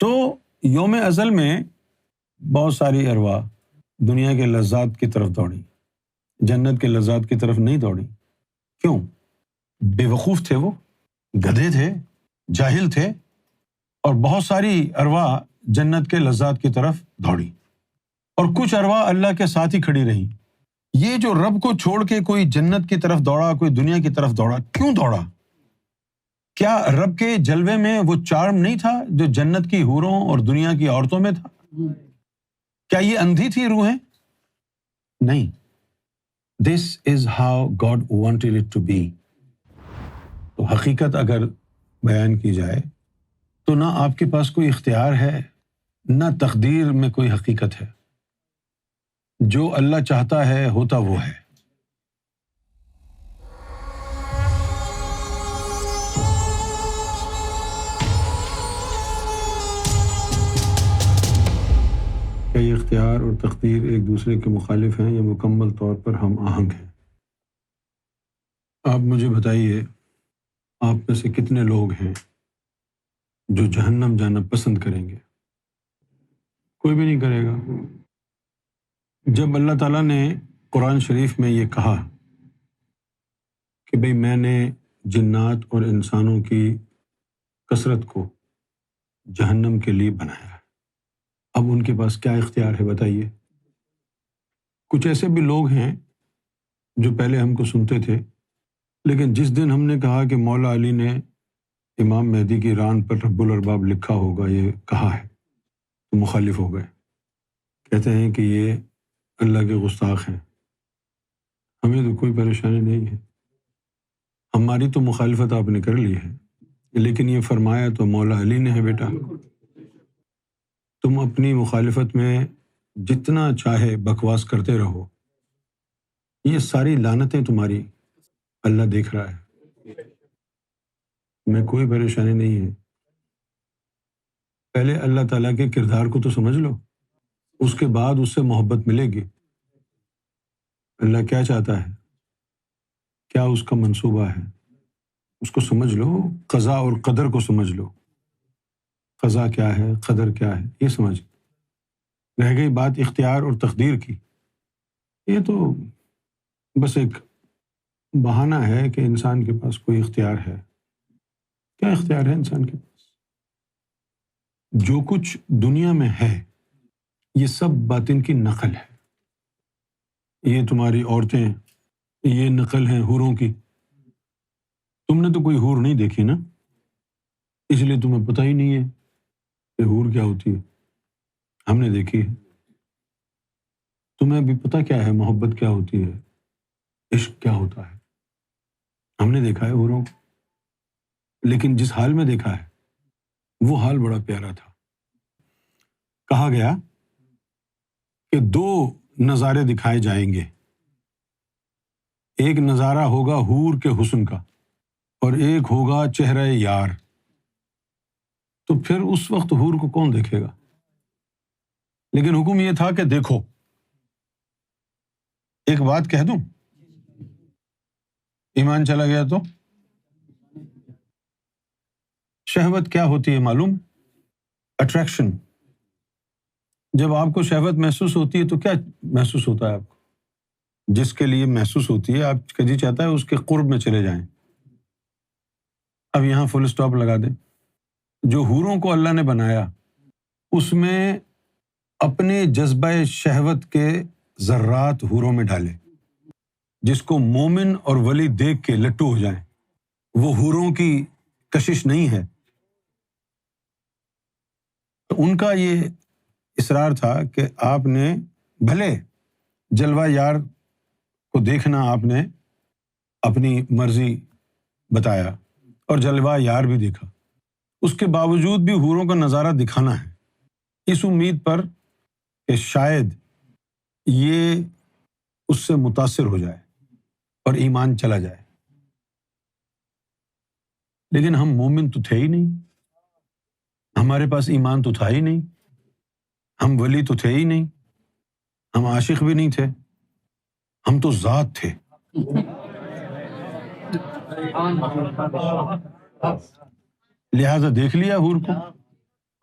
تو یوم ازل میں بہت ساری ارواح دنیا کے لذات کی طرف دوڑی، جنت کے لذات کی طرف نہیں دوڑی۔ کیوں؟ بے وقوف تھے، وہ گدھے تھے، جاہل تھے، اور بہت ساری ارواح جنت کے لذات کی طرف دوڑی، اور کچھ ارواح اللہ کے ساتھ ہی کھڑی رہی۔ یہ جو رب کو چھوڑ کے کوئی جنت کی طرف دوڑا، کوئی دنیا کی طرف دوڑا، کیوں دوڑا؟ کیا رب کے جلوے میں وہ چارم نہیں تھا جو جنت کی حوروں اور دنیا کی عورتوں میں تھا؟ کیا یہ اندھی تھی روحیں؟ نہیں۔ This is how God wanted it to be۔ تو حقیقت اگر بیان کی جائے تو نہ آپ کے پاس کوئی اختیار ہے، نہ تقدیر میں کوئی حقیقت ہے۔ جو اللہ چاہتا ہے ہوتا وہ ہے۔ کیا یہ اختیار اور تقدیر ایک دوسرے کے مخالف ہیں یا مکمل طور پر ہم آہنگ ہیں؟ آپ مجھے بتائیے، آپ میں سے کتنے لوگ ہیں جو جہنم جانا پسند کریں گے؟ کوئی بھی نہیں کرے گا۔ جب اللہ تعالیٰ نے قرآن شریف میں یہ کہا کہ بھئی میں نے جنات اور انسانوں کی کثرت کو جہنم کے لیے بنایا ہے، اب ان کے پاس کیا اختیار ہے بتائیے؟ کچھ ایسے بھی لوگ ہیں جو پہلے ہم کو سنتے تھے، لیکن جس دن ہم نے کہا کہ مولا علی نے امام مہدی کی ران پر رب الارباب لکھا ہوگا، یہ کہا ہے، تو مخالف ہو گئے۔ کہتے ہیں کہ یہ اللہ کے گستاخ ہیں۔ ہمیں تو کوئی پریشانی نہیں ہے، ہماری تو مخالفت آپ نے کر لی ہے، لیکن یہ فرمایا تو مولا علی نے ہے بیٹا۔ تم اپنی مخالفت میں جتنا چاہے بکواس کرتے رہو، یہ ساری لعنتیں تمہاری اللہ دیکھ رہا ہے، میں کوئی پریشانی نہیں ہے۔ پہلے اللہ تعالیٰ کے کردار کو تو سمجھ لو، اس کے بعد اس سے محبت ملے گی۔ اللہ کیا چاہتا ہے، کیا اس کا منصوبہ ہے، اس کو سمجھ لو، قضا اور قدر کو سمجھ لو۔ قضا کیا ہے، قدر کیا ہے، یہ سمجھ۔ رہ گئی بات اختیار اور تقدیر کی، یہ تو بس ایک بہانہ ہے کہ انسان کے پاس کوئی اختیار ہے۔ کیا اختیار ہے انسان کے پاس؟ جو کچھ دنیا میں ہے یہ سب باطن کی نقل ہے۔ یہ تمہاری عورتیں، یہ نقل ہیں حوروں کی۔ تم نے تو کوئی حور نہیں دیکھی نا، اس لیے تمہیں پتہ ہی نہیں ہے کہ حور کیا ہوتی ہے۔ ہم نے دیکھی ہے۔ تمہیں بھی پتہ کیا ہے محبت کیا ہوتی ہے، عشق کیا ہوتا ہے۔ ہم نے دیکھا ہے حوروں کو، لیکن جس حال میں دیکھا ہے وہ حال بڑا پیارا تھا۔ کہا گیا کہ دو نظارے دکھائے جائیں گے، ایک نظارہ ہوگا حور کے حسن کا اور ایک ہوگا چہرہ یار۔ تو پھر اس وقت حور کو کون دیکھے گا؟ لیکن حکم یہ تھا کہ دیکھو۔ ایک بات کہہ دوں، ایمان چلا گیا تو شہوت کیا ہوتی ہے معلوم؟ اٹریکشن۔ جب آپ کو شہوت محسوس ہوتی ہے تو کیا محسوس ہوتا ہے آپ کو؟ جس کے لیے محسوس ہوتی ہے آپ کا جی چاہتا ہے اس کے قرب میں چلے جائیں۔ اب یہاں فل سٹاپ لگا دیں۔ جو حوروں کو اللہ نے بنایا اس میں اپنے جذبہ شہوت کے ذرات حوروں میں ڈالے، جس کو مومن اور ولی دیکھ کے لٹو ہو جائیں۔ وہ حوروں کی کشش نہیں ہے۔ تو ان کا یہ اصرار تھا کہ آپ نے بھلے جلوہ یار کو دیکھنا آپ نے اپنی مرضی بتایا اور جلوہ یار بھی دیکھا، اس کے باوجود بھی حوروں کا نظارہ دکھانا ہے، اس امید پر کہ شاید یہ اس سے متاثر ہو جائے اور ایمان چلا جائے۔ لیکن ہم مومن تو تھے ہی نہیں، ہمارے پاس ایمان تو تھا ہی نہیں، ہم ولی تو تھے ہی نہیں، ہم عاشق بھی نہیں تھے، ہم تو ذات تھے۔ لہذا دیکھ لیا حور کو،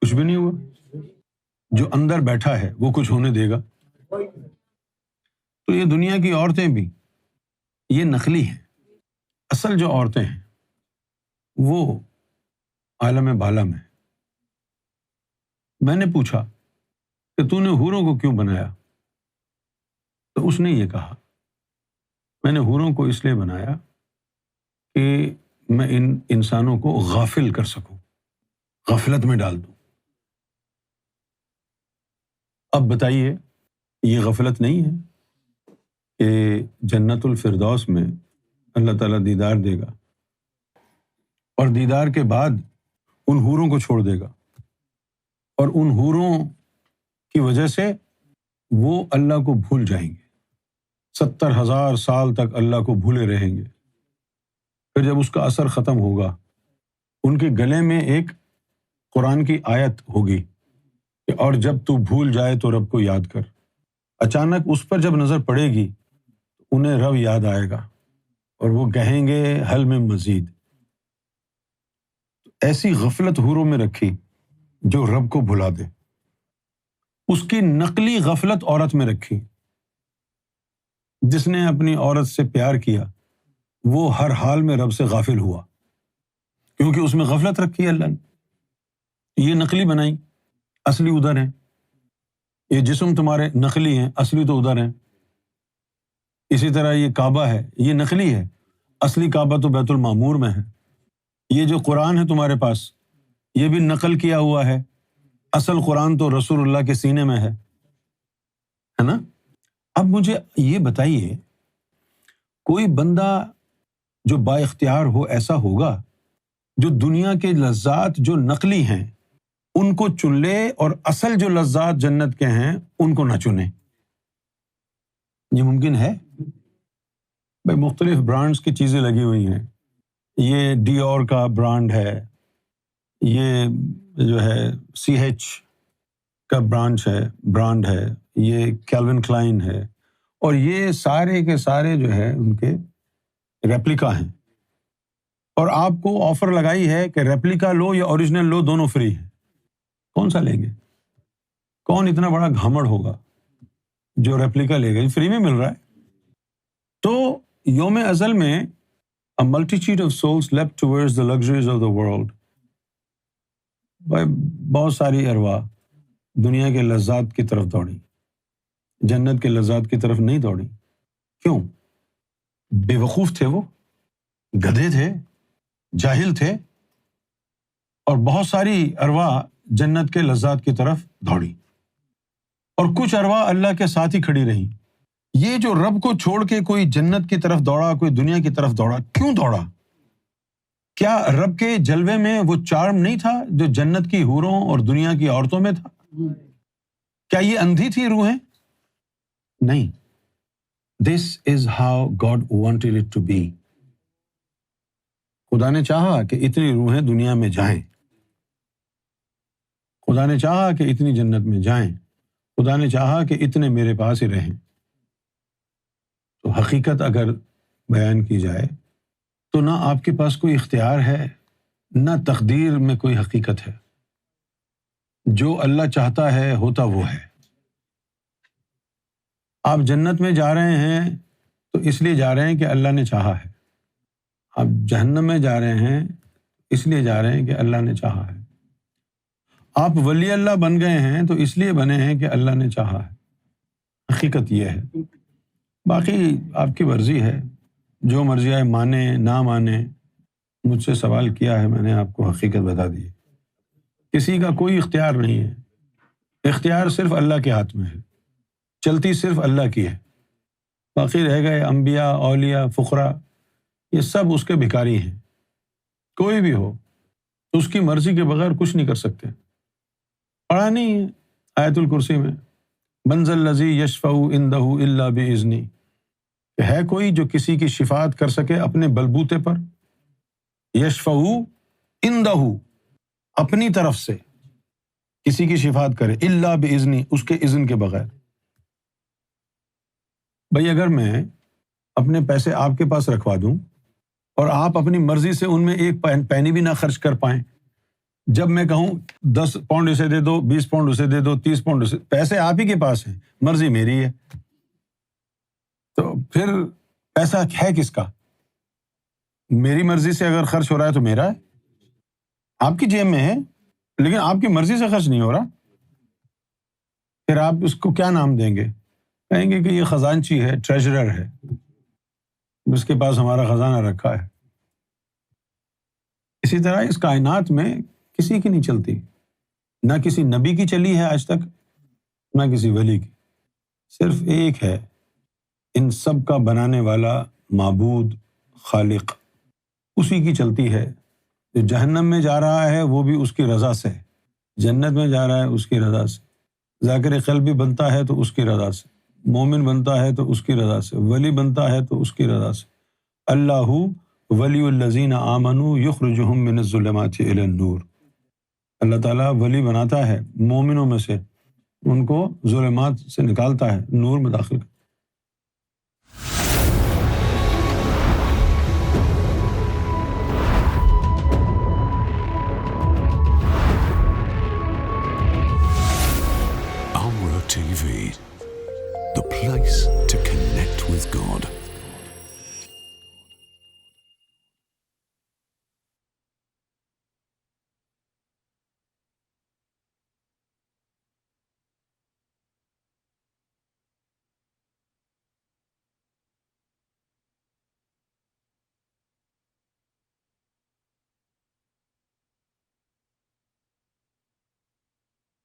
کچھ بھی نہیں ہوا. جو اندر بیٹھا ہے وہ کچھ ہونے دے گا؟ تو یہ دنیا کی عورتیں بھی یہ نقلی ہیں. اصل جو عورتیں ہیں وہ عالم بالا میں. میں نے پوچھا کہ تو نے حوروں کو کیوں بنایا؟ تو اس نے یہ کہا میں نے حوروں کو اس لیے بنایا کہ میں ان انسانوں کو غافل کر سکوں، غفلت میں ڈال دوں. اب بتائیے یہ غفلت نہیں ہے کہ جنت الفردوس میں اللہ تعالیٰ دیدار دے گا اور دیدار کے بعد ان حوروں کو چھوڑ دے گا اور ان حوروں کی وجہ سے وہ اللہ کو بھول جائیں گے، 70,000 سال تک اللہ کو بھولے رہیں گے. پھر جب اس کا اثر ختم ہوگا ان کے گلے میں ایک قرآن کی آیت ہوگی کہ اور جب تو بھول جائے تو رب کو یاد کر. اچانک اس پر جب نظر پڑے گی انہیں رب یاد آئے گا اور وہ کہیں گے حل میں مزید. ایسی غفلت حوروں میں رکھی جو رب کو بھلا دے. اس کی نقلی غفلت عورت میں رکھی. جس نے اپنی عورت سے پیار کیا وہ ہر حال میں رب سے غافل ہوا کیونکہ اس میں غفلت رکھی اللہ نے. یہ نقلی بنائی، اصلی ادھر ہیں. یہ جسم تمہارے نقلی ہیں، اصلی تو ادھر ہیں. اسی طرح یہ کعبہ ہے، یہ نقلی ہے، اصلی کعبہ تو بیت المعمور میں ہے. یہ جو قرآن ہے تمہارے پاس یہ بھی نقل کیا ہوا ہے، اصل قرآن تو رسول اللہ کے سینے میں ہے نا. اب مجھے یہ بتائیے کوئی بندہ جو با اختیار ہو ایسا ہوگا جو دنیا کے لذات جو نقلی ہیں ان کو چن لے اور اصل جو لذات جنت کے ہیں ان کو نہ چنے؟ یہ ممکن ہے؟ بھائی مختلف برانڈز کی چیزیں لگی ہوئی ہیں. یہ ڈیور کا برانڈ ہے، یہ جو ہے CH کا برانڈ ہے، یہ کیلون کلائن ہے، اور یہ سارے کے سارے جو ہے ان کے ریپلیکا ہیں. اور آپ کو آفر لگائی ہے کہ ریپلیکا لو یا اوریجنل لو دونوں فری ہیں. کون سا لیں گے؟ کون اتنا بڑا گھمڑ ہوگا جو ریپلیکا لے گا؟ یہ فری میں مل رہا ہے. تو یوم ازل میں a multitude of souls leapt towards the luxuries of the world. بہت ساری ارواح دنیا کے لذات کی طرف دوڑی، جنت کے لذات کی طرف نہیں دوڑی. کیوں؟ بے وقوف تھے، وہ گدھے تھے، جاہل تھے. اور بہت ساری ارواح جنت کے لذات کی طرف دوڑی اور کچھ ارواح اللہ کے ساتھ ہی کھڑی رہی. یہ جو رب کو چھوڑ کے کوئی جنت کی طرف دوڑا، کوئی دنیا کی طرف دوڑا، کیوں دوڑا؟ کیا رب کے جلوے میں وہ چارم نہیں تھا جو جنت کی حوروں اور دنیا کی عورتوں میں تھا؟ کیا یہ اندھی تھی روحیں؟ نہیں. This is how God wanted it to be. خدا نے چاہا کہ اتنی روحیں دنیا میں جائیں، خدا نے چاہا کہ اتنی جنت میں جائیں، خدا نے چاہا کہ اتنے میرے پاس ہی رہیں. تو حقیقت اگر بیان کی جائے تو نہ آپ کے پاس کوئی اختیار ہے، نہ تقدیر میں کوئی حقیقت ہے. جو اللہ چاہتا ہے ہوتا وہ ہے. آپ جنت میں جا رہے ہیں تو اس لیے جا رہے ہیں کہ اللہ نے چاہا ہے. آپ جہنم میں جا رہے ہیں اس لیے جا رہے ہیں کہ اللہ نے چاہا ہے. آپ ولی اللہ بن گئے ہیں تو اس لیے بنے ہیں کہ اللہ نے چاہا ہے. حقیقت یہ ہے. باقی آپ کی مرضی ہے، جو مرضی ہے مانے نہ مانے. مجھ سے سوال کیا ہے، میں نے آپ کو حقیقت بتا دی. کسی کا کوئی اختیار نہیں ہے. اختیار صرف اللہ کے ہاتھ میں ہے، چلتی صرف اللہ کی ہے. باقی رہ گئے انبیاء، اولیاء، فقراء، یہ سب اس کے بھکاری ہیں. کوئی بھی ہو اس کی مرضی کے بغیر کچھ نہیں کر سکتے. پڑھا نہیں ہے آیت الکرسی میں من ذا الذی یشفع عندہ الا باذنہ، کہ ہے کوئی جو کسی کی شفاعت کر سکے اپنے بلبوتے پر؟ یشفع عندہ، اپنی طرف سے کسی کی شفاعت کرے، الا باذنہ، اس کے اذن کے بغیر. بھئی اگر میں اپنے پیسے آپ کے پاس رکھوا دوں اور آپ اپنی مرضی سے ان میں ایک پینی بھی نہ خرچ کر پائیں جب میں کہوں 10 پاؤنڈ اسے دے دو، 20 پاؤنڈ اسے دے دو، 30 پاؤنڈ اسے، پیسے آپ ہی کے پاس ہیں، مرضی میری ہے، تو پھر پیسہ ہے کس کا؟ میری مرضی سے اگر خرچ ہو رہا ہے تو میرا ہے، آپ کی جیب میں ہے لیکن آپ کی مرضی سے خرچ نہیں ہو رہا، پھر آپ اس کو کیا نام دیں گے؟ کہیں گے کہ یہ خزانچی ہے، ٹریجرر ہے، اس کے پاس ہمارا خزانہ رکھا ہے۔ اسی طرح اس کائنات میں کسی کی نہیں چلتی، نہ کسی نبی کی چلی ہے آج تک، نہ کسی ولی کی، صرف ایک ہے، ان سب کا بنانے والا معبود، خالق، اسی کی چلتی ہے۔ جو جہنم میں جا رہا ہے وہ بھی اس کی رضا سے، جنت میں جا رہا ہے اس کی رضا سے، ذاکر قلبی بنتا ہے تو اس کی رضا سے، مومن بنتا ہے تو اس کی رضا سے، ولی بنتا ہے تو اس کی رضا سے۔ اللہ ولی الذین آمنوا یخرجہم من الظلمات الی النور، اللہ تعالیٰ ولی بناتا ہے مومنوں میں سے، ان کو ظلمات سے نکالتا ہے، نور میں داخل کرتا ہے۔